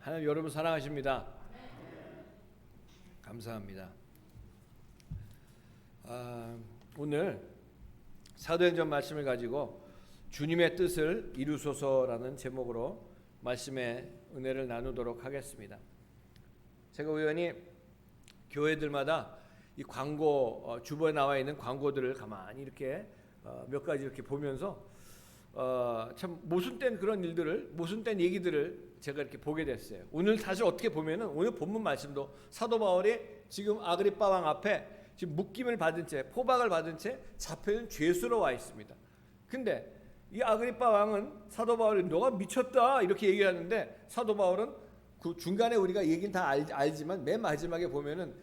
하나님 여러분 사랑하십니다. 감사합니다. 오늘 사도행전 말씀을 가지고 주님의 뜻을 이루소서라는 제목으로 말씀의 은혜를 나누도록 하겠습니다. 제가 우연히 교회들마다 이 광고 주변에 나와 있는 광고들을 가만히 이렇게 몇 가지 이렇게 보면서 참 모순된 그런 일들을, 모순된 얘기들을 제가 이렇게 보게 됐어요. 오늘 사실 어떻게 보면은 오늘 본문 말씀도 사도 바울이 지금 아그리빠 왕 앞에 지금 묶임을 받은 채, 포박을 받은 채 잡혀있는 죄수로 와 있습니다. 근데 이 아그리빠 왕은 사도 바울이 너가 미쳤다 이렇게 얘기하는데, 사도 바울은 그 중간에 우리가 얘기는 다 알지만 맨 마지막에 보면은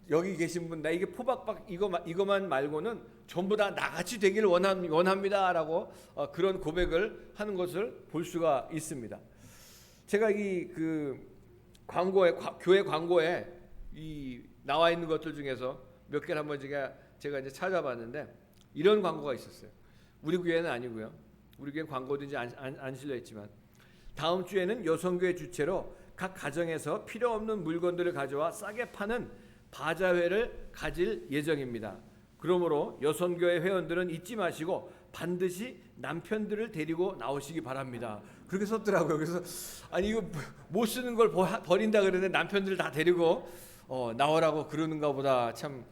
여기 계신 분 나 이게 포박박 이거만 말고는 전부 다 나같이 되기를 원합니다라고 그런 고백을 하는 것을 볼 수가 있습니다. 제가 이 그 광고에 교회 광고에 이 나와 있는 것들 중에서 몇 개를 한번 제가 이제 찾아봤는데 이런 광고가 있었어요. 우리 교회는 아니고요. 우리 교회 광고도 이제 안 실려 있지만, 다음 주에는 여성교회 주최로 각 가정에서 필요 없는 물건들을 가져와 싸게 파는 바자회를 가질 예정입니다. 그러므로 여성교회 회원들은 잊지 마시고 반드시 남편들을 데리고 나오시기 바랍니다. 그렇게 썼더라고요. 그래서 아니 이거 못 쓰는 걸 버린다 그러는데 남편들 다 데리고 나오라고 그러는가 보다, 참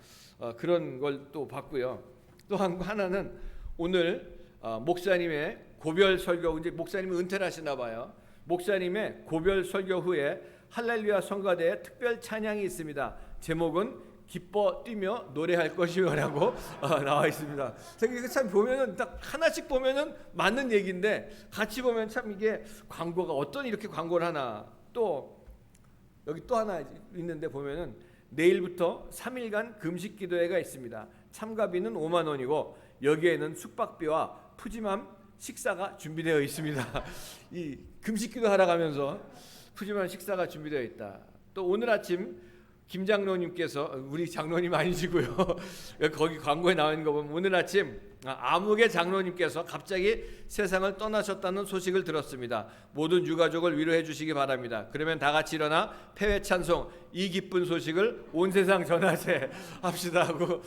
그런 걸 또 봤고요. 또 하나는 오늘 목사님의 고별 설교, 이제 목사님이 은퇴를 하시나 봐요. 목사님의 고별 설교 후에 할렐루야 성가대에 특별 찬양이 있습니다. 제목은 기뻐 뛰며 노래할 것이요라고 나와 있습니다. 제가 이거 참 보면은 딱 하나씩 보면은 맞는 얘기인데 같이 보면 참 이게 광고가 어떤 이렇게 광고를 하나. 또 여기 또 하나 있는데 보면은 내일부터 3일간 금식 기도회가 있습니다. 참가비는 5만 원이고 여기에는 숙박비와 푸짐한 식사가 준비되어 있습니다. 이 금식 기도 하러 가면서 푸짐한 식사가 준비되어 있다. 또 오늘 아침 김 장로님께서, 우리 장로님 아니시고요. 거기 광고에 나와 있는 거 보면 오늘 아침 아무개 장로님께서 갑자기 세상을 떠나셨다는 소식을 들었습니다. 모든 유가족을 위로해 주시기 바랍니다. 그러면 다 같이 일어나 패회 찬송 이 기쁜 소식을 온 세상 전하세 합시다 하고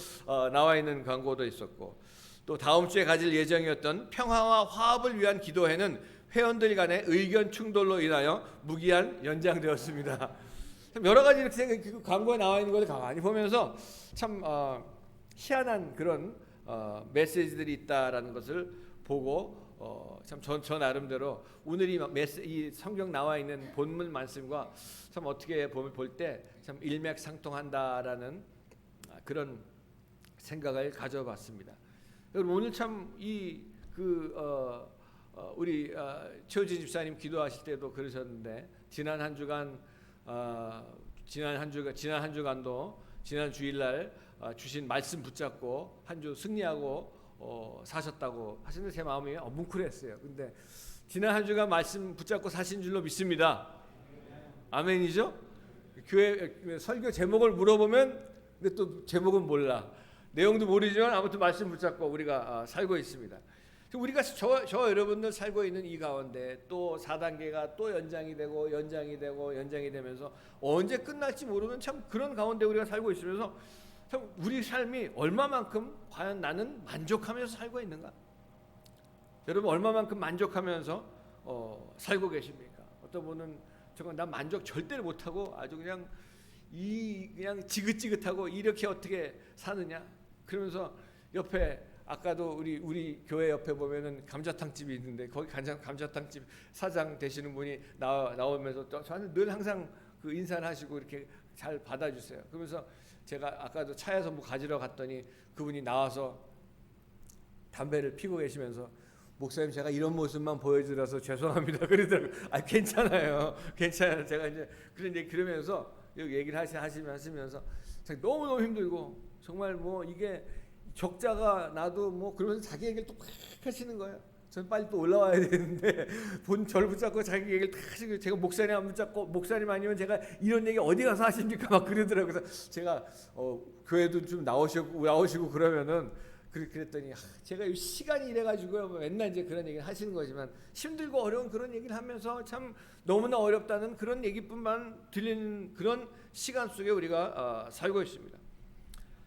나와 있는 광고도 있었고, 또 다음 주에 가질 예정이었던 평화와 화합을 위한 기도회는 회원들 간의 의견 충돌로 인하여 무기한 연장되었습니다. 여러 가지 이렇게 광고에 나와 있는 것을 가만히 보면서 참 희한한 그런 메시지들이 있다라는 것을 보고 참 저 나름대로 오늘 이 성경 나와 있는 본문 말씀과 참 어떻게 볼 때 참 일맥상통한다라는 그런 생각을 가져봤습니다. 오늘 참 우리 최우진 집사님 기도하실 때도 그러셨는데, 지난 한 주간도 지난 주일날 주신 말씀 붙잡고 한 주 승리하고 사셨다고 하시는데 제 마음이 뭉클했어요. 근데 지난 한 주간 말씀 붙잡고 사신 줄로 믿습니다. 아멘이죠? 교회 설교 제목을 물어보면 근데 또 제목은 몰라, 내용도 모르지만 아무튼 말씀 붙잡고 우리가 살고 있습니다. 우리가 저 여러분들 살고 있는 이 가운데 또 4단계가 또 연장이 되면서 언제 끝날지 모르는 참 그런 가운데 우리가 살고 있으면서 참 우리 삶이 얼마만큼 과연 나는 만족하면서 살고 있는가? 여러분 얼마만큼 만족하면서 살고 계십니까? 어떤 분은 정말 난 만족 절대로 못하고 아주 그냥 지긋지긋하고 이렇게 어떻게 사느냐? 그러면서 옆에 아까도 우리 교회 옆에 보면은 감자탕집이 있는데 거기 감자탕집 사장 되시는 분이 나오면서 저한테 늘 항상 그 인사를 하시고 이렇게 잘 받아주세요. 그러면서 제가 아까도 차에서 뭐 가지러 갔더니 그분이 나와서 담배를 피고 계시면서 목사님 제가 이런 모습만 보여드려서 죄송합니다 그러더라고요. 괜찮아요. 제가 이제 그러면서 얘기를 하시면서 너무너무 힘들고 정말 뭐 이게 적자가 나도 뭐 그러면서 자기 얘기를 또 막 하시는 거예요. 저는 빨리 또 올라와야 되는데 저를 붙잡고 자기 얘기를 다 하시고, 제가 목사님 안 붙잡고 목사님 아니면 제가 이런 얘기 어디 가서 하십니까 막 그러더라고요. 그래서 제가 교회도 좀 나오시고 그러면은 그랬더니 제가 시간이 이래가지고요. 맨날 이제 그런 얘기를 하시는 거지만 힘들고 어려운 그런 얘기를 하면서 참 너무나 어렵다는 그런 얘기뿐만 들리는 그런 시간 속에 우리가 살고 있습니다.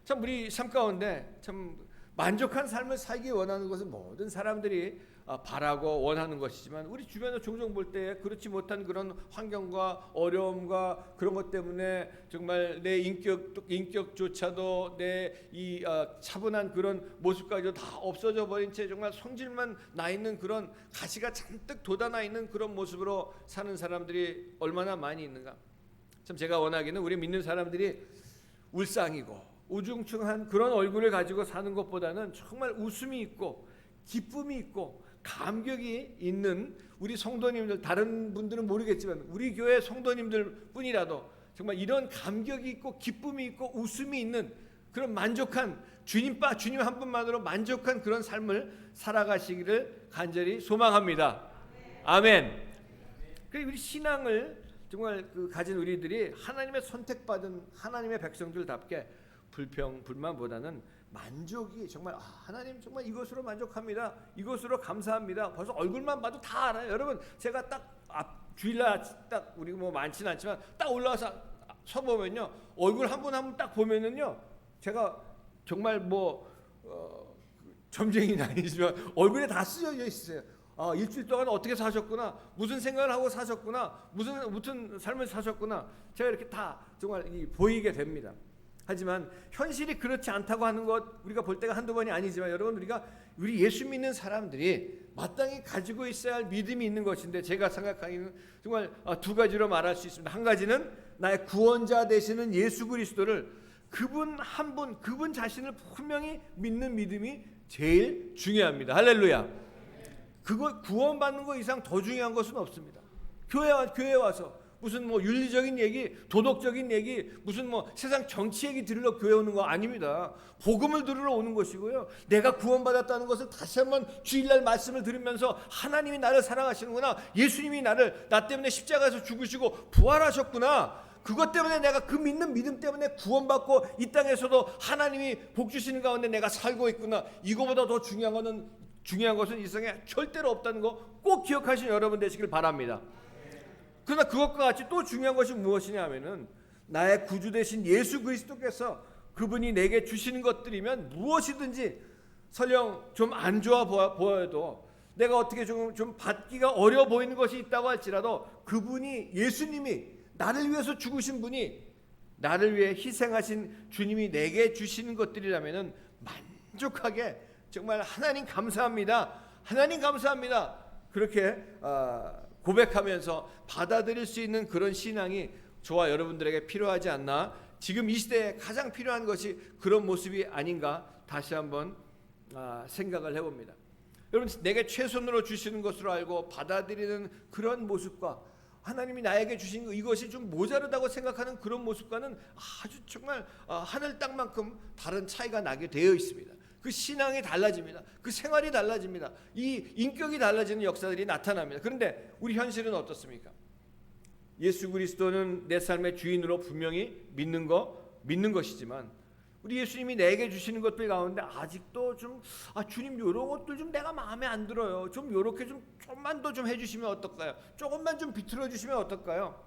참 우리 삶 가운데 참 만족한 삶을 살기 원하는 것은 모든 사람들이 바라고 원하는 것이지만 우리 주변에 종종 볼 때 그렇지 못한 그런 환경과 어려움과 그런 것 때문에 정말 내 인격조차도 내 이 차분한 그런 모습까지도 다 없어져 버린 채 정말 성질만 나 있는 그런 가시가 잔뜩 돋아나 있는 그런 모습으로 사는 사람들이 얼마나 많이 있는가. 참 제가 원하기는 우리 믿는 사람들이 울상이고 우중충한 그런 얼굴을 가지고 사는 것보다는 정말 웃음이 있고 기쁨이 있고 감격이 있는 우리 성도님들, 다른 분들은 모르겠지만 우리 교회 성도님들 뿐이라도 정말 이런 감격이 있고 기쁨이 있고 웃음이 있는 그런 만족한 주님 한 분만으로 만족한 그런 삶을 살아가시기를 간절히 소망합니다. 아멘. 그리고 우리 신앙을 정말 가진 우리들이 하나님의 선택받은 하나님의 백성들답게 불만보다는 만족이 정말 하나님 정말 이것으로 만족합니다. 이것으로 감사합니다. 벌써 얼굴만 봐도 다 알아요. 여러분 제가 딱 주일날 딱 우리 뭐 많지는 않지만 딱 올라와서 서 보면요 얼굴 한 분 한 분 딱 보면은요 제가 정말 점쟁이는 아니지만 얼굴에 다 쓰여져 있어요. 일주일 동안 어떻게 사셨구나, 무슨 생각을 하고 사셨구나, 무슨 삶을 사셨구나, 제가 이렇게 다 정말 보이게 됩니다. 하지만 현실이 그렇지 않다고 하는 것 우리가 볼 때가 한두 번이 아니지만 여러분 우리 예수 믿는 사람들이 마땅히 가지고 있어야 할 믿음이 있는 것인데 제가 생각하기는 정말 두 가지로 말할 수 있습니다. 한 가지는 나의 구원자 되시는 예수 그리스도를 그분 한 분 그분 자신을 분명히 믿는 믿음이 제일 중요합니다. 할렐루야. 그거 구원받는 거 이상 더 중요한 것은 없습니다. 교회에 와서 무슨 윤리적인 얘기, 도덕적인 얘기, 무슨 세상 정치 얘기 들으러 교회 오는 거 아닙니다. 복음을 들으러 오는 것이고요. 내가 구원받았다는 것을 다시 한번 주일날 말씀을 들으면서 하나님이 나를 사랑하시는구나. 예수님이 나 때문에 십자가에서 죽으시고 부활하셨구나. 그것 때문에 내가 그 믿는 믿음 때문에 구원받고 이 땅에서도 하나님이 복 주시는 가운데 내가 살고 있구나. 이거보다 더 중요한 것은 이 세상에 절대로 없다는 거 꼭 기억하시는 여러분 되시길 바랍니다. 그러나 그것과 같이 또 중요한 것이 무엇이냐 하면은 나의 구주 되신 예수 그리스도께서 그분이 내게 주시는 것들이면 무엇이든지 설령 좀 안 좋아 보여도 내가 어떻게 좀 받기가 어려워 보이는 것이 있다고 할지라도 그분이 예수님이 나를 위해서 죽으신 분이 나를 위해 희생하신 주님이 내게 주시는 것들이라면은 만족하게 정말 하나님 감사합니다. 하나님 감사합니다. 그렇게 고백하면서 받아들일 수 있는 그런 신앙이 저와 여러분들에게 필요하지 않나. 지금 이 시대에 가장 필요한 것이 그런 모습이 아닌가 다시 한번 생각을 해봅니다. 여러분 내게 최선으로 주시는 것으로 알고 받아들이는 그런 모습과 하나님이 나에게 주신 이것이 좀 모자르다고 생각하는 그런 모습과는 아주 정말 하늘 땅만큼 다른 차이가 나게 되어 있습니다. 그 신앙이 달라집니다. 그 생활이 달라집니다. 이 인격이 달라지는 역사들이 나타납니다. 그런데 우리 현실은 어떻습니까? 예수 그리스도는 내 삶의 주인으로 분명히 믿는 것이지만 우리 예수님이 내게 주시는 것들 가운데 아직도 주님 이런 것들 좀 내가 마음에 안 들어요. 좀 이렇게 좀만 더 좀 해주시면 어떨까요? 조금만 좀 비틀어 주시면 어떨까요?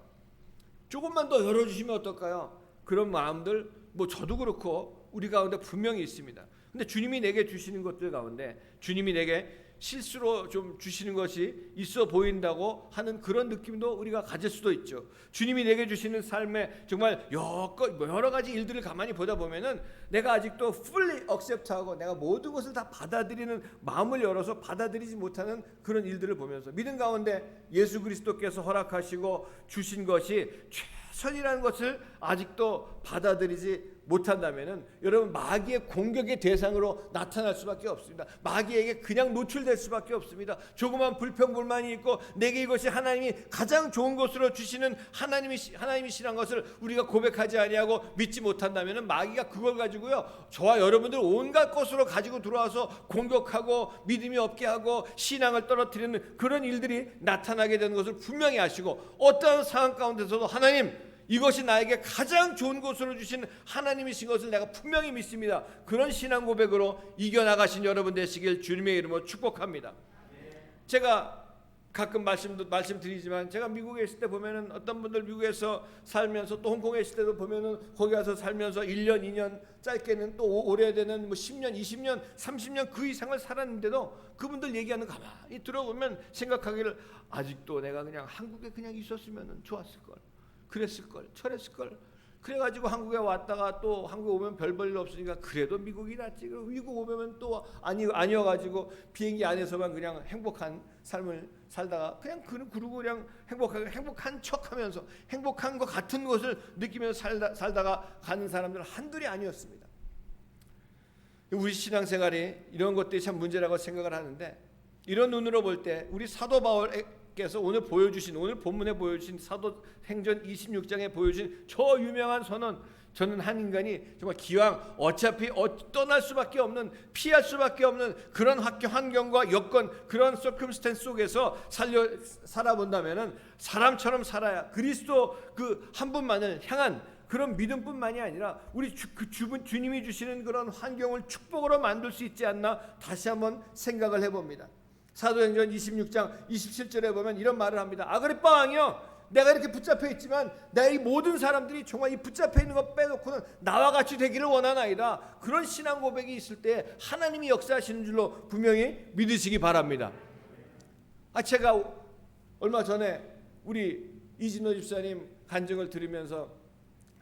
조금만 더 열어주시면 어떨까요? 그런 마음들 저도 그렇고 우리 가운데 분명히 있습니다. 근데 주님이 내게 주시는 것들 가운데 주님이 내게 실수로 좀 주시는 것이 있어 보인다고 하는 그런 느낌도 우리가 가질 수도 있죠. 주님이 내게 주시는 삶에 정말 여러 가지 일들을 가만히 보다 보면은 내가 아직도 fully accept하고 내가 모든 것을 다 받아들이는 마음을 열어서 받아들이지 못하는 그런 일들을 보면서 믿음 가운데 예수 그리스도께서 허락하시고 주신 것이 최선이라는 것을 아직도 받아들이지 못한다면은 여러분 마귀의 공격의 대상으로 나타날 수밖에 없습니다. 마귀에게 그냥 노출될 수밖에 없습니다. 조그만 불평불만이 있고 내게 이것이 하나님이 가장 좋은 것으로 주시는 하나님이시란 것을 우리가 고백하지 아니하고 믿지 못한다면은 마귀가 그걸 가지고요 저와 여러분들 온갖 것으로 가지고 들어와서 공격하고 믿음이 없게 하고 신앙을 떨어뜨리는 그런 일들이 나타나게 되는 것을 분명히 아시고 어떠한 상황 가운데서도 하나님 이것이 나에게 가장 좋은 것으로 주신 하나님이신 것을 내가 분명히 믿습니다. 그런 신앙 고백으로 이겨나가신 여러분 되시길 주님의 이름으로 축복합니다. 제가 가끔 말씀드리지만 제가 미국에 있을 때 보면은 어떤 분들 미국에서 살면서 또 홍콩에 있을 때도 보면은 거기 가서 살면서 1년 2년 짧게는 또 오래되는 뭐 10년 20년 30년 그 이상을 살았는데도 그분들 얘기하는 거 가만히 들어보면 생각하기를 아직도 내가 그냥 한국에 그냥 있었으면 좋았을 걸, 그랬을 걸, 저랬을 걸. 그래가지고 한국에 왔다가 또 한국에 오면 별 볼 일 없으니까 그래도 미국이 낫지. 그리고 미국 오면 또 아니어가지고 비행기 안에서만 그냥 행복한 삶을 살다가 그러고 그냥 행복한 척하면서 행복한 것 같은 것을 느끼면서 살다가 가는 사람들 한둘이 아니었습니다. 우리 신앙생활이 이런 것들이 참 문제라고 생각을 하는데, 이런 눈으로 볼 때 우리 사도 바울께서 오늘 본문에 보여주신 사도행전 26장에 보여주신 저 유명한 선언, 저는 한 인간이 정말 기왕 어차피 떠날 수밖에 없는, 피할 수밖에 없는 그런 환경과 여건, 그런 서컴스텐스 속에서 살아본다면은 사람처럼 살아야 그리스도 그 한 분만을 향한 그런 믿음뿐만이 아니라 우리 주님이 주시는 그런 환경을 축복으로 만들 수 있지 않나 다시 한번 생각을 해봅니다. 사도행전 26장 27절에 보면 이런 말을 합니다. 아그리빠 왕이여, 내가 이렇게 붙잡혀 있지만 내 이 모든 사람들이 정말 이 붙잡혀 있는 것 빼놓고는 나와 같이 되기를 원하나이다. 그런 신앙 고백이 있을 때 하나님이 역사하시는 줄로 분명히 믿으시기 바랍니다. 제가 얼마 전에 우리 이진호 집사님 간증을 들으면서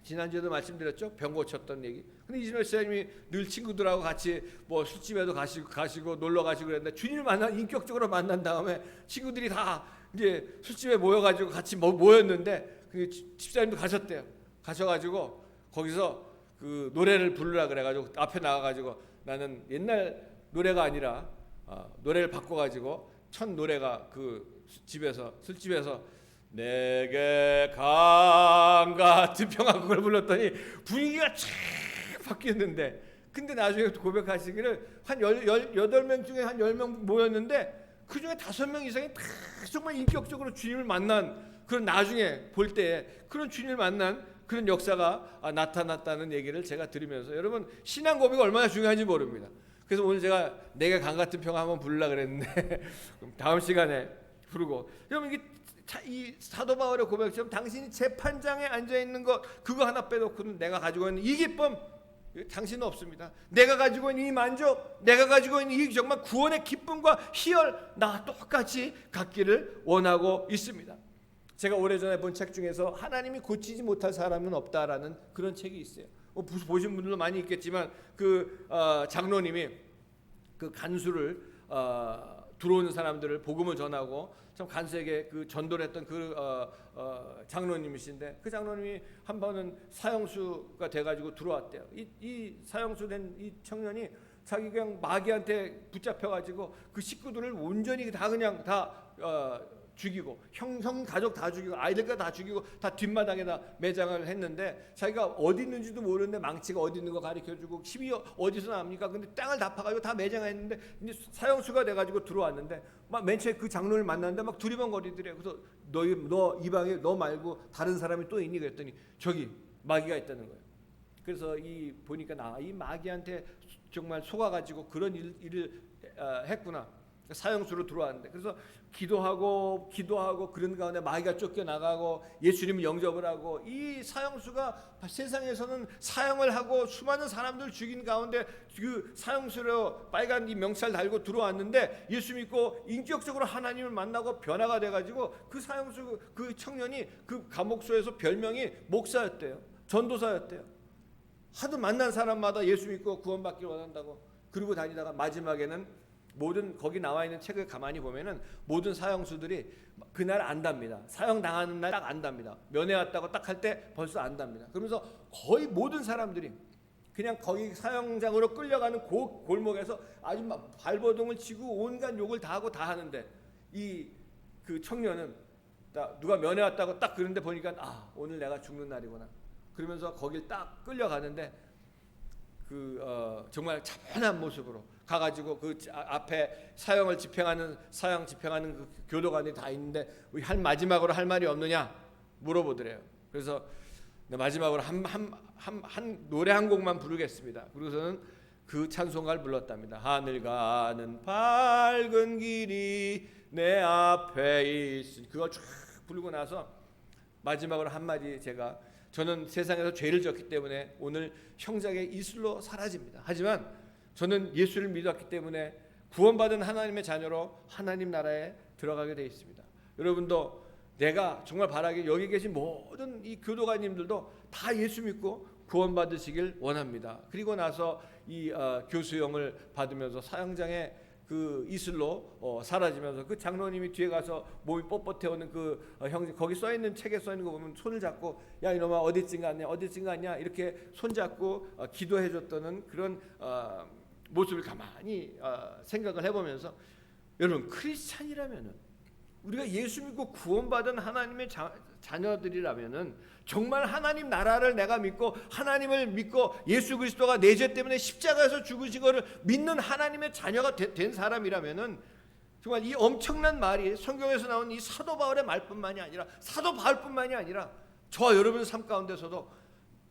지난주에도 말씀드렸죠. 병 고쳤던 얘기. 근데 이진호 집사님이 늘 친구들하고 같이 뭐 술집에도 가시고 놀러 가시고 그랬는데 주님을 인격적으로 만난 다음에 친구들이 다 이제 술집에 모여가지고 같이 모였는데 그 집사님도 가셨대요. 가셔가지고 거기서 그 노래를 부르라 그래가지고 앞에 나가가지고 나는 옛날 노래가 아니라 노래를 바꿔가지고 첫 노래가 그 술집에서 내게 강 같은 평화, 그걸 불렀더니 분위기가 쫙 바뀌었는데, 근데 나중에 고백하시기를 한 18명 중에 한 10명 모였는데 그 중에 5명 이상이 다 정말 인격적으로 주님을 만난, 그런 나중에 볼 때 그런 주님을 만난 그런 역사가 나타났다는 얘기를 제가 들으면서, 여러분 신앙 고백이 얼마나 중요한지 모릅니다. 그래서 오늘 제가 내게 강 같은 평화 한번 부르려고 그랬는데 다음 시간에 부르고, 여러분 이 사도 바울의 고백처럼 당신이 재판장에 앉아있는 것 그거 하나 빼놓고는 내가 가지고 있는 이 기쁨 당신은 없습니다. 내가 가지고 있는 이 만족, 내가 가지고 있는 이 정말 구원의 기쁨과 희열 나 똑같이 갖기를 원하고 있습니다. 제가 오래전에 본 책 중에서 하나님이 고치지 못할 사람은 없다라는 그런 책이 있어요. 보신 분들도 많이 있겠지만 그 장로님이 그 간수를 들어오는 사람들을 복음을 전하고 참 간수에게 그 전도를 했던 그 장로님이신데, 그 장로님이 한 번은 사형수가 돼가지고 들어왔대요. 이 사형수 된 이 청년이 자기 그냥 마귀한테 붙잡혀가지고 그 식구들을 온전히 다 그냥 다 죽이고 형 가족 다 죽이고 아이들까지 다 죽이고 다 뒷마당에다 매장을 했는데, 자기가 어디 있는지도 모르는데 망치가 어디 있는 거 가르쳐주고 집이 어디서 납니까? 근데 땅을 다 파가지고 다 매장했는데 이제 사형수가 돼가지고 들어왔는데 막 맨 처음에 그 장로를 만났는데 막 두리번거리더래요. 그래서 너 이 방에 너 말고 다른 사람이 또 있니? 그랬더니 저기 마귀가 있다는 거예요. 그래서 보니까 이 마귀한테 정말 속아가지고 그런 일을 했구나. 사형수로 들어왔는데, 그래서 기도하고 그런 가운데 마귀가 쫓겨나가고 예수님을 영접을 하고, 이 사형수가 세상에서는 사형을 하고 수많은 사람들 죽인 가운데 그 사형수로 빨간 이 명찰 달고 들어왔는데 예수 믿고 인격적으로 하나님을 만나고 변화가 돼가지고 그 사형수 그 청년이 그 감옥소에서 별명이 목사였대요. 전도사였대요. 하도 만난 사람마다 예수 믿고 구원받기를 원한다고 그러고 다니다가 마지막에는 모든 거기 나와 있는 책을 가만히 보면은 모든 사형수들이 그날 안답니다. 사형 당하는 날 딱 안답니다. 면회 왔다고 딱 할 때 벌써 안답니다. 그러면서 거의 모든 사람들이 그냥 거기 사형장으로 끌려가는 골목에서 아주 막 발버둥을 치고 온갖 욕을 다 하고 다 하는데, 그 청년은 누가 면회 왔다고 딱 그런데 보니까 오늘 내가 죽는 날이구나. 그러면서 거길 딱 끌려가는데 정말 찬란한 모습으로 가가지고 그 앞에 사형 집행하는 그 교도관이 다 있는데 마지막으로 할 말이 없느냐 물어보더래요. 그래서 마지막으로 한 노래 한 곡만 부르겠습니다. 그리고서는 그 찬송가를 불렀답니다. 하늘 가는 밝은 길이 내 앞에 있으니, 그걸 쫙 부르고 나서 마지막으로 한마디, 저는 세상에서 죄를 졌기 때문에 오늘 형장의 이슬로 사라집니다. 하지만 저는 예수를 믿었기 때문에 구원받은 하나님의 자녀로 하나님 나라에 들어가게 되어 있습니다. 여러분도 내가 정말 바라기, 여기 계신 모든 이 교도관님들도 다 예수 믿고 구원받으시길 원합니다. 그리고 나서 이 교수형을 받으면서 사형장에 그 이슬로 사라지면서, 그 장로님이 뒤에 가서 몸이 뻣뻣해오는 그 형, 거기 써있는, 책에 써있는 거 보면 손을 잡고 야 이놈아 어디쯤 갔냐 이렇게 손잡고 기도해줬다는 그런 모습을 가만히 생각을 해보면서, 여러분 크리스찬이라면은, 우리가 예수 믿고 구원받은 하나님의 자녀들이라면은 정말 하나님 나라를 내가 믿고 하나님을 믿고 예수 그리스도가 내 죄 때문에 십자가에서 죽으신 것을 믿는 하나님의 자녀가 된 사람이라면은 정말 이 엄청난 말이 성경에서 나온 이 사도 바울의 말뿐만이 아니라, 사도 바울뿐만이 아니라 저와 여러분의 삶 가운데서도,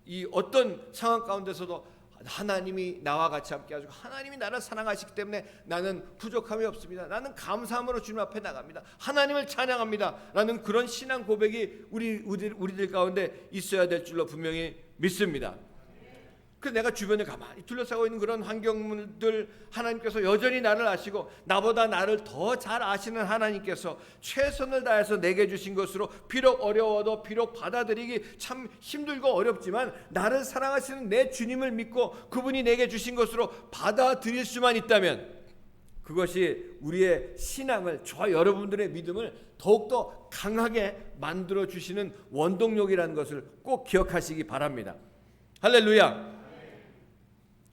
이 어떤 상황 가운데서도 하나님이 나와 같이 함께 하시고 하나님이 나를 사랑하시기 때문에 나는 부족함이 없습니다. 나는 감사함으로 주님 앞에 나갑니다. 하나님을 찬양합니다. 라는 그런 신앙 고백이 우리들 가운데 있어야 될 줄로 분명히 믿습니다. 그래서 내가 주변에 가만히 둘러싸고 있는 그런 환경들, 하나님께서 여전히 나를 아시고 나보다 나를 더 잘 아시는 하나님께서 최선을 다해서 내게 주신 것으로, 비록 어려워도, 비록 받아들이기 참 힘들고 어렵지만 나를 사랑하시는 내 주님을 믿고 그분이 내게 주신 것으로 받아들일 수만 있다면, 그것이 우리의 신앙을, 저와 여러분들의 믿음을 더욱더 강하게 만들어 주시는 원동력이라는 것을 꼭 기억하시기 바랍니다. 할렐루야.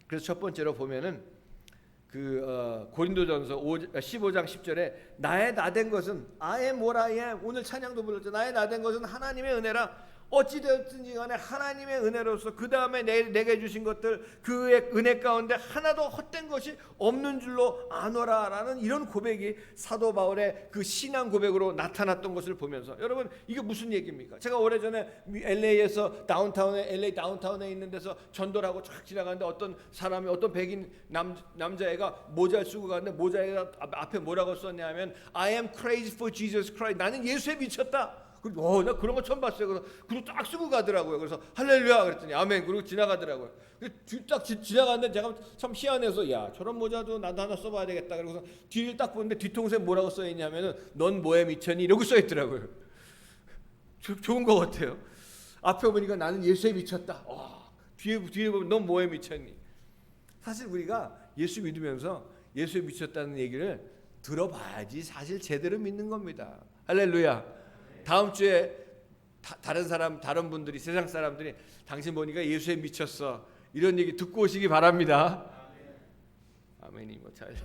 그래서 첫 번째로 보면은 고린도전서 15장 10절에 나의 나된 것은 I am what I am, 오늘 찬양도 불렀죠. 나의 나된 것은 하나님의 은혜라. 어찌 되었든지 간에 하나님의 은혜로서 그 다음에 내게 주신 것들, 그의 은혜 가운데 하나도 헛된 것이 없는 줄로 아노라라는 이런 고백이 사도 바울의 그 신앙 고백으로 나타났던 것을 보면서, 여러분 이게 무슨 얘기입니까? 제가 오래전에 LA에서 LA 다운타운에 있는 데서 전도를 하고 쫙 지나가는데 어떤 사람이, 어떤 백인 남자애가 모자를 쓰고 가는데 모자에 앞에 뭐라고 썼냐면 I am crazy for Jesus Christ, 나는 예수에 미쳤다. 나 그런 거 처음 봤어요. 그리고 딱 쓰고 가더라고요. 그래서 할렐루야 그랬더니 아멘. 그리고 지나가더라고요. 딱 지나갔는데 제가 참 희한해서, 야 저런 모자도 나도 하나 써봐야 되겠다. 그래서 뒤를 딱 보는데 뒤통수에 뭐라고 써있냐면은 넌 뭐에 미쳤니? 이러고 써있더라고요. 좋은 것 같아요. 앞에 보니까 나는 예수에 미쳤다. 뒤에 보면 넌 뭐에 미쳤니? 사실 우리가 예수 믿으면서 예수에 미쳤다는 얘기를 들어봐야지 사실 제대로 믿는 겁니다. 할렐루야. 다음 주에 다른 분들이, 세상 사람들이 당신 보니까 예수에 미쳤어, 이런 얘기 듣고 오시기 바랍니다. 아멘이 뭐 잘.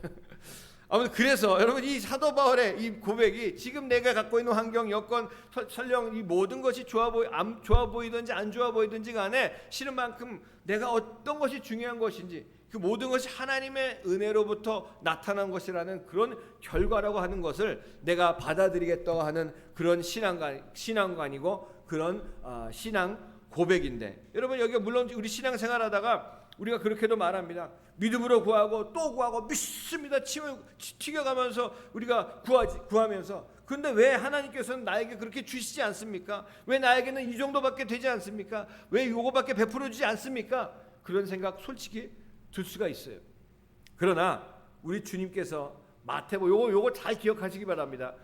아무튼 그래서 여러분 이 사도 바울의 이 고백이, 지금 내가 갖고 있는 환경, 여건, 설령 이 모든 것이 좋아 보이든지 안 좋아 보이든지 간에 싫은 만큼 내가 어떤 것이 중요한 것인지, 그 모든 것이 하나님의 은혜로부터 나타난 것이라는 그런 결과라고 하는 것을 내가 받아들이겠다고 하는 그런 신앙관이고 그런 신앙 고백인데, 여러분 여기가 물론 우리 신앙생활하다가 우리가 그렇게도 말합니다. 믿음으로 구하고 또 구하고 믿습니다 튀겨가면서 우리가 구하면서, 그런데 왜 하나님께서는 나에게 그렇게 주시지 않습니까? 왜 나에게는 이 정도밖에 되지 않습니까? 왜 요거밖에 베풀어 주지 않습니까? 그런 생각 솔직히 들 수가 있어요. 그러나 우리 주님께서 마태복음, 요거 잘 기억하시기 바랍니다.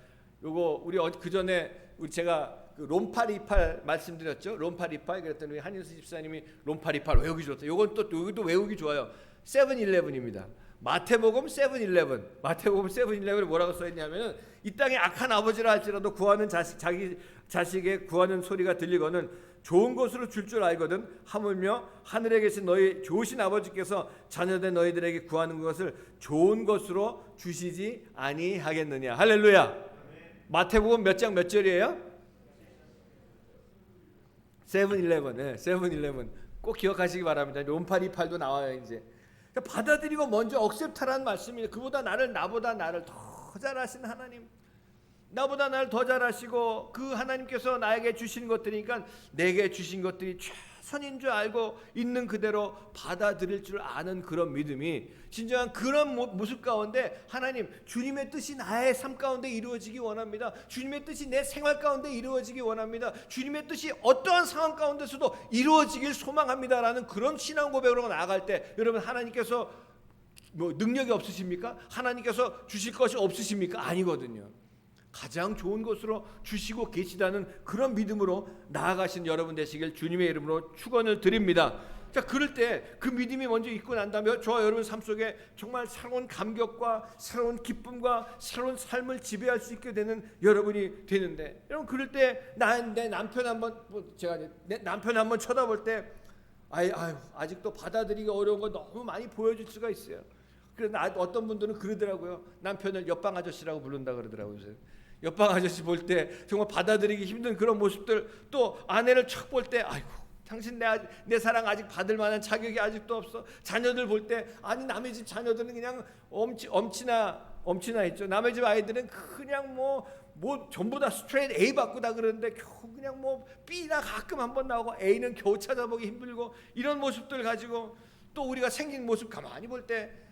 요거 우리 그 전에 제가 롬828 말씀드렸죠. 롬828 그랬더니 우리 한일수 집사님이 롬828 외우기 좋다. 여기도 외우기 좋아요. 7-11입니다. 마태복음 7-11. 마태복음 7-11에 뭐라고 써있냐면은, 이 땅에 악한 아버지라 할지라도 구하는 자기 자식의 구하는 소리가 들리거든 좋은 것으로 줄 줄 알거든 하물며 하늘에 계신 너희 좋으신 아버지께서 자녀된 너희들에게 구하는 것을 좋은 것으로 주시지 아니하겠느냐. 할렐루야. 마태복음 몇 장 몇 절이에요? 7-11. 네, 7-11. 꼭 기억하시기 바랍니다. 롬828도 나와요 이제. 받아들이고 먼저 억셉트라는 말씀이에요. 나보다 나를 더 잘 아시는 하나님, 나보다 날 더 잘 아시고 그 하나님께서 나에게 주신 것들이니까 내게 주신 것들이 최선인 줄 알고 있는 그대로 받아들일 줄 아는 그런 믿음이 진정한 그런 모습 가운데 하나님 주님의 뜻이 나의 삶 가운데 이루어지기 원합니다. 주님의 뜻이 내 생활 가운데 이루어지기 원합니다. 주님의 뜻이 어떠한 상황 가운데서도 이루어지길 소망합니다라는 그런 신앙 고백으로 나아갈 때 여러분 하나님께서 뭐 능력이 없으십니까? 하나님께서 주실 것이 없으십니까? 아니거든요. 가장 좋은 것으로 주시고 계시다는 그런 믿음으로 나아가신 여러분 되시길 주님의 이름으로 축원을 드립니다. 자, 그럴 때 그 믿음이 먼저 있고 난 다음에 저와 여러분 삶 속에 정말 새로운 감격과 새로운 기쁨과 새로운 삶을 지배할 수 있게 되는 여러분이 되는데, 여러분 그럴 때 내 남편 한번 제가 내 남편 한번 쳐다볼 때 아직도 받아들이기 어려운 거 너무 많이 보여줄 수가 있어요. 그래서 어떤 분들은 그러더라고요. 남편을 옆방 아저씨라고 부른다 그러더라고요. 옆방 아저씨 볼 때 정말 받아들이기 힘든 그런 모습들, 또 아내를 척 볼 때 아이고 당신 내 사랑 아직 받을 만한 자격이 아직도 없어. 자녀들 볼 때 아니 남의 집 자녀들은 그냥 엄친아 있죠. 남의 집 아이들은 그냥 뭐 전부 다 스트레이트 A 받고 다 그러는데 겨우 그냥 뭐 B나 가끔 한번 나오고 A는 겨우 찾아보기 힘들고 이런 모습들 가지고 또 우리가 생긴 모습 가만히 볼 때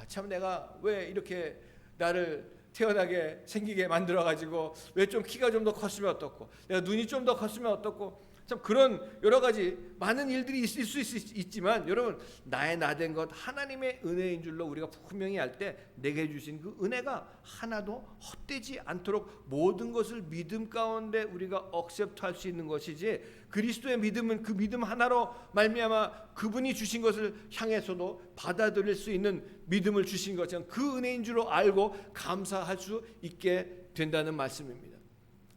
참 내가 왜 이렇게 나를 태어나게 생기게 만들어가지고 왜 좀 키가 좀 더 컸으면 어떻고 내가 눈이 좀 더 컸으면 어떻고 참 그런 여러 가지 많은 일들이 있을 수 있지만 여러분 나의 나된 것 하나님의 은혜인 줄로 우리가 분명히 알 때 내게 주신 그 은혜가 하나도 헛되지 않도록 모든 것을 믿음 가운데 우리가 억셉트할 수 있는 것이지, 그리스도의 믿음은 그 믿음 하나로 말미암아 그분이 주신 것을 향해서도 받아들일 수 있는 믿음을 주신 것처럼 그 은혜인 줄로 알고 감사할 수 있게 된다는 말씀입니다.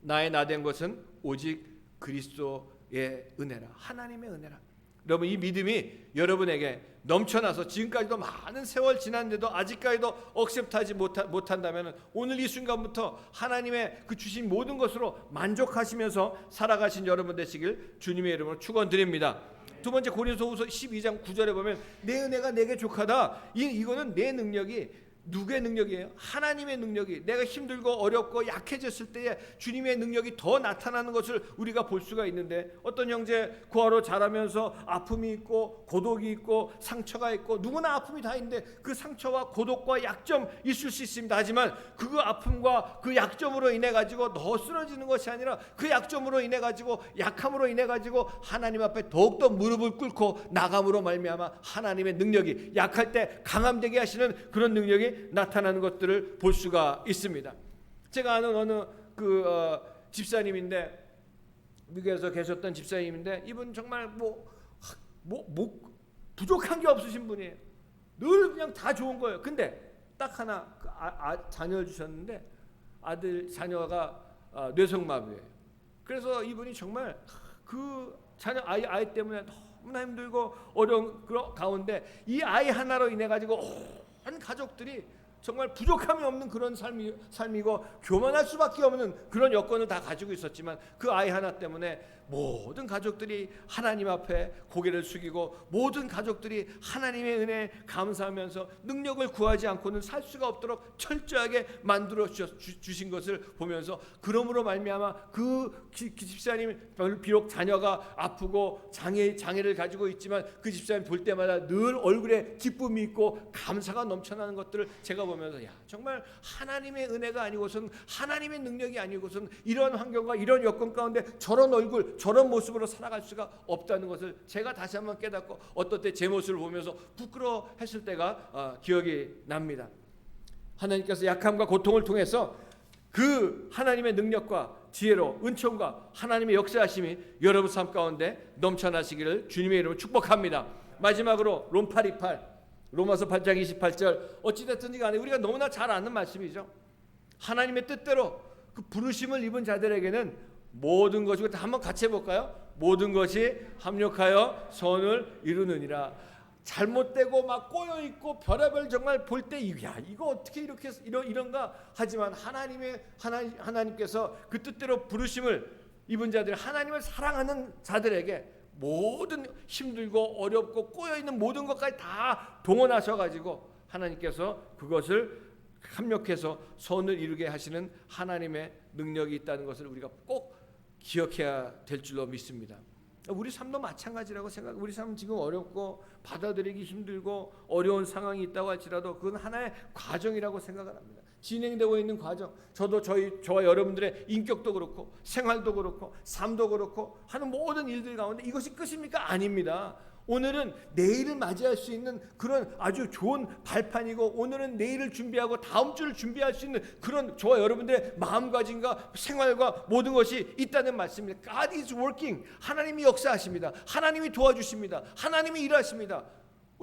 나의 나된 것은 오직 그리스도의 은혜라, 하나님의 은혜라. 여러분 이 믿음이 여러분에게 넘쳐나서 지금까지도 많은 세월 지났는데도 아직까지도 억셉트하지 못한다면 오늘 이 순간부터 하나님의 그 주신 모든 것으로 만족하시면서 살아가신 여러분 되시길 주님의 이름으로 축원드립니다. 두 번째 고린도후서 12장 9절에 보면 내 은혜가 내게 족하다. 이거는 내 능력이 누구의 능력이에요? 하나님의 능력이 내가 힘들고 어렵고 약해졌을 때에 주님의 능력이 더 나타나는 것을 우리가 볼 수가 있는데, 어떤 형제 구하러 자라면서 아픔이 있고 고독이 있고 상처가 있고 누구나 아픔이 다 있는데 그 상처와 고독과 약점 있을 수 있습니다. 하지만 그 아픔과 그 약점으로 인해 가지고 더 쓰러지는 것이 아니라 그 약점으로 인해 가지고 약함으로 인해 가지고 하나님 앞에 더욱더 무릎을 꿇고 나감으로 말미암아 하나님의 능력이 약할 때 강함되게 하시는 그런 능력이 나타나는 것들을 볼 수가 있습니다. 제가 아는 어느 집사님인데, 미국에서 계셨던 집사님인데 이분 정말 부족한 게 없으신 분이에요. 늘 그냥 다 좋은 거예요. 근데 딱 하나 자녀를 주셨는데 자녀가 뇌성마비예요. 그래서 이분이 정말 그 자녀 아이 때문에 너무나 힘들고 어려운 그런 가운데 이 아이 하나로 인해 가지고 온 가족들이 정말 부족함이 없는 그런 삶이고 교만할 수밖에 없는 그런 여건을 다 가지고 있었지만 그 아이 하나 때문에 모든 가족들이 하나님 앞에 고개를 숙이고 모든 가족들이 하나님의 은혜에 감사하면서 능력을 구하지 않고는 살 수가 없도록 철저하게 만들어 주신 것을 보면서, 그러므로 말미암아 그 집사님 비록 자녀가 아프고 장애를 가지고 있지만 그 집사님 볼 때마다 늘 얼굴에 기쁨이 있고 감사가 넘쳐나는 것들을 제가 보면서 정말 하나님의 은혜가 아니고선 하나님의 능력이 아니고선 이런 환경과 이런 여건 가운데 저런 얼굴 저런 모습으로 살아갈 수가 없다는 것을 제가 다시 한번 깨닫고 어떨 때 제 모습을 보면서 부끄러워했을 때가 기억이 납니다. 하나님께서 약함과 고통을 통해서 그 하나님의 능력과 지혜로 은총과 하나님의 역사하심이 여러분 삶 가운데 넘쳐나시기를 주님의 이름으로 축복합니다. 마지막으로 로마서 8장 28절, 어찌됐든지 간에 우리가 너무나 잘 아는 말씀이죠. 하나님의 뜻대로 그 부르심을 입은 자들에게는 모든 것이, 한번 같이 해볼까요? 모든 것이 합력하여 선을 이루느니라. 잘못되고 막 꼬여있고 별의별 정말 볼 때 이거 어떻게 이렇게 이런가 하지만 하나님께서 그 뜻대로 부르심을 입은 자들, 하나님을 사랑하는 자들에게 모든 힘들고 어렵고 꼬여있는 모든 것까지 다 동원하셔가지고 하나님께서 그것을 합력해서 선을 이루게 하시는 하나님의 능력이 있다는 것을 우리가 꼭 기억해야 될 줄로 믿습니다. 우리 삶도 마찬가지라고 생각해요. 우리 삶 지금 어렵고 받아들이기 힘들고 어려운 상황이 있다고 할지라도 그건 하나의 과정이라고 생각을 합니다. 진행되고 있는 과정, 저와 여러분들의 인격도 그렇고 생활도 그렇고 삶도 그렇고 하는 모든 일들 가운데 이것이 끝입니까? 아닙니다. 오늘은 내일을 맞이할 수 있는 그런 아주 좋은 발판이고, 오늘은 내일을 준비하고 다음 주를 준비할 수 있는 그런 저와 여러분들의 마음가짐과 생활과 모든 것이 있다는 말씀입니다. God is working. 하나님이 역사하십니다. 하나님이 도와주십니다. 하나님이 일하십니다.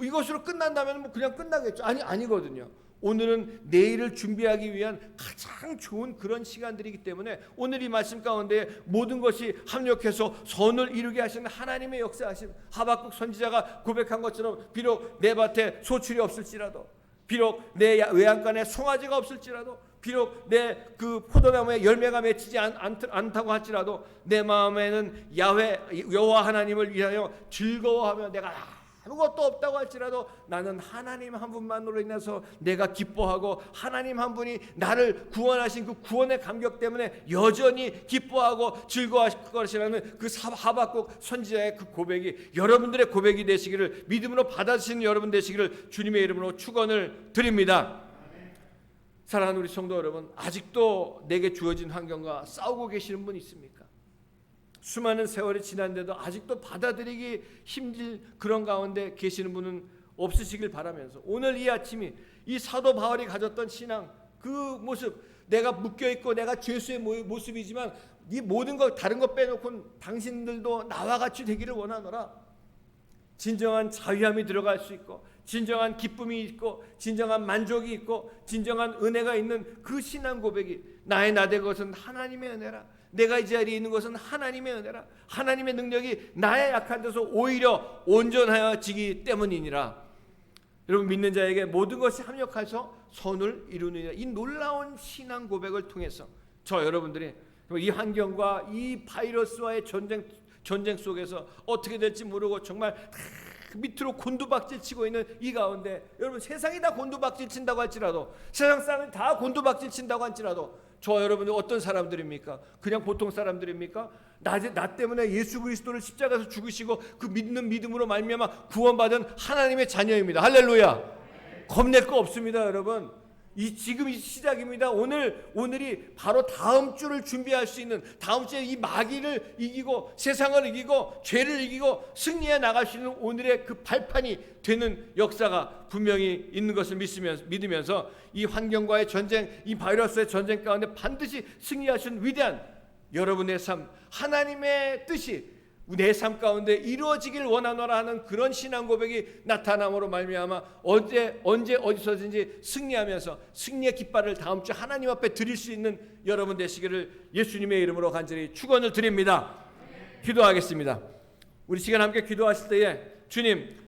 이것으로 끝난다면 뭐 그냥 끝나겠죠? 아니거든요. 오늘은 내일을 준비하기 위한 가장 좋은 그런 시간들이기 때문에 오늘 이 말씀 가운데 모든 것이 합력해서 선을 이루게 하시는 하나님의 역사하심, 하박국 선지자가 고백한 것처럼 비록 내 밭에 소출이 없을지라도, 비록 내 외양간에 송아지가 없을지라도, 비록 내 그 포도나무에 열매가 맺히지 않다고 할지라도 내 마음에는 여호와 하나님을 위하여 즐거워하며 내가 아무것도 없다고 할지라도 나는 하나님 한 분만으로 인해서 내가 기뻐하고, 하나님 한 분이 나를 구원하신 그 구원의 감격 때문에 여전히 기뻐하고 즐거워하실 것이라는 그 하박국 선지자의 그 고백이 여러분들의 고백이 되시기를, 믿음으로 받아주시는 여러분 되시기를 주님의 이름으로 축원을 드립니다. 사랑하는 우리 성도 여러분, 아직도 내게 주어진 환경과 싸우고 계시는 분 있습니까? 수많은 세월이 지난데도 아직도 받아들이기 힘들 그런 가운데 계시는 분은 없으시길 바라면서, 오늘 이 아침이 이 사도 바울이 가졌던 신앙 그 모습, 내가 묶여있고 내가 죄수의 모습이지만 이 모든 것 다른 것 빼놓고 당신들도 나와 같이 되기를 원하노라. 진정한 자유함이 들어갈 수 있고, 진정한 기쁨이 있고, 진정한 만족이 있고, 진정한 은혜가 있는 그 신앙 고백이, 나의 나된 것은 하나님의 은혜라, 내가 이 자리에 있는 것은 하나님의 은혜라, 하나님의 능력이 나의 약한 데서 오히려 온전하여지기 때문이니라. 여러분, 믿는 자에게 모든 것이 합력해서 선을 이루느니라. 이 놀라운 신앙 고백을 통해서 저 여러분들이 이 환경과 이 바이러스와의 전쟁 속에서 어떻게 될지 모르고 정말 밑으로 곤두박질 치고 있는 이 가운데, 여러분, 세상이 다 곤두박질 친다고 할지라도, 세상 사람이 다 곤두박질 친다고 할지라도 저 여러분들 어떤 사람들입니까? 그냥 보통 사람들입니까? 나 때문에 예수 그리스도를 십자가에서 죽으시고 그 믿는 믿음으로 말미암아 구원받은 하나님의 자녀입니다. 할렐루야. 겁낼 거 없습니다, 여러분. 지금이 시작입니다. 오늘이 바로 다음 주를 준비할 수 있는, 다음 주에 이 마귀를 이기고 세상을 이기고 죄를 이기고 승리해 나갈 수 있는 오늘의 그 발판이 되는 역사가 분명히 있는 것을 믿으면서 이 환경과의 전쟁, 이 바이러스의 전쟁 가운데 반드시 승리하신 위대한 여러분의 삶, 하나님의 뜻이 내 삶 가운데 이루어지길 원하노라 하는 그런 신앙 고백이 나타남으로 말미암아 언제 어디서든지 승리하면서 승리의 깃발을 다음 주 하나님 앞에 드릴 수 있는 여러분 되시기를 예수님의 이름으로 간절히 축원을 드립니다. 기도하겠습니다. 우리 시간 함께 기도하실 때에 주님,